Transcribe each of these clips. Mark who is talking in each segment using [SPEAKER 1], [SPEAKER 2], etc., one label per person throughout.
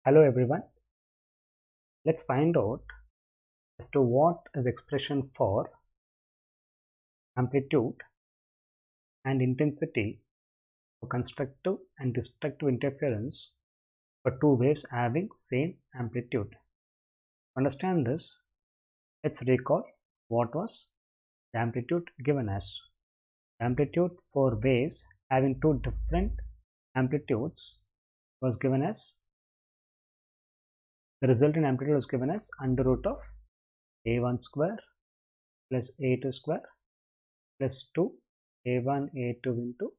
[SPEAKER 1] Hello everyone, let's find out as to what is expression for amplitude and intensity for constructive and destructive interference for two waves having same amplitude. To understand this, let's recall what was the amplitude given as. The amplitude for waves having two different amplitudes was given as, the resultant amplitude was given as under root of a1 square plus a2 square plus 2 a1 a2 into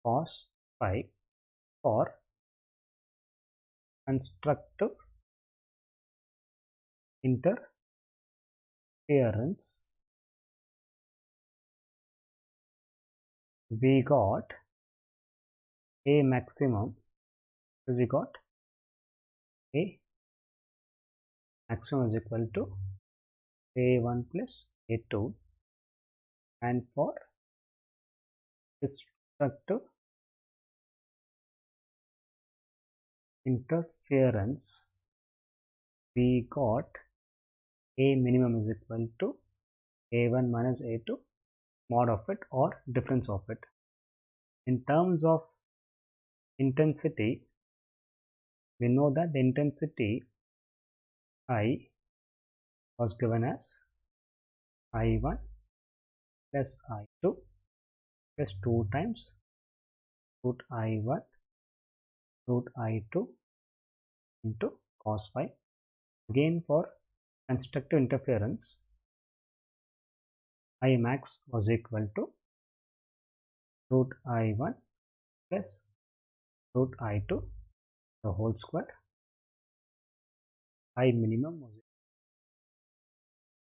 [SPEAKER 1] cos phi for constructive interference. We got a maximum, because we got a maximum is equal to a1 plus a2, and for destructive interference we got a minimum is equal to a1 minus a2 mod of it or difference of it. In terms of intensity, we know that the intensity I was given as I1 plus I2 plus 2 times root I1 root I2 into cos phi. Again, for constructive interference, I max was equal to root I1 plus root I2 the whole square. I minimum was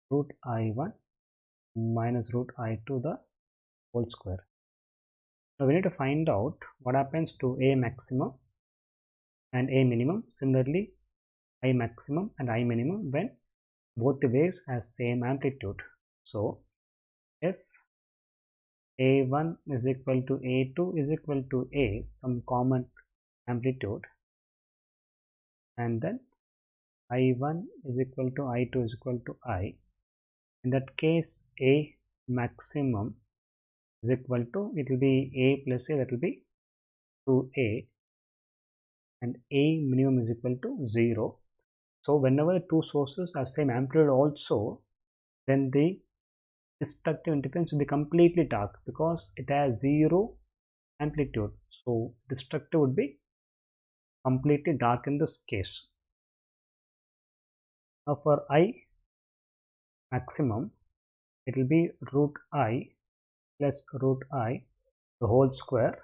[SPEAKER 1] root I1 minus root I2 the whole square. Now we need to find out what happens to A maximum and A minimum. Similarly, I maximum and I minimum when both the waves have same amplitude. So if A1 is equal to A2 is equal to A, some common amplitude, and then I1 is equal to I2 is equal to I, in that case A maximum is equal to, it will be A plus A, that will be 2A, and A minimum is equal to 0. So whenever two sources are same amplitude also, then the destructive interference will be completely dark because it has 0 amplitude. So destructive would be completely dark in this case. Now for I maximum, it will be root I plus root I the whole square,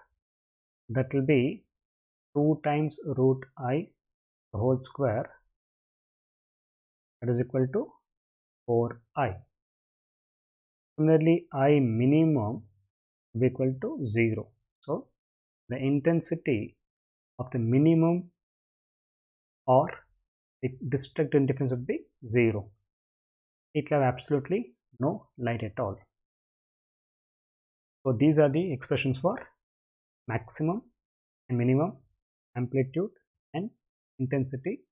[SPEAKER 1] that will be 2 times root I the whole square, that is equal to 4I. Similarly, I minimum will be equal to 0. So the intensity of the minimum or the destructive interference would be 0. It will have absolutely no light at all. So these are the expressions for maximum and minimum amplitude and intensity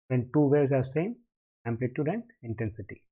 [SPEAKER 1] when two waves have same amplitude and intensity.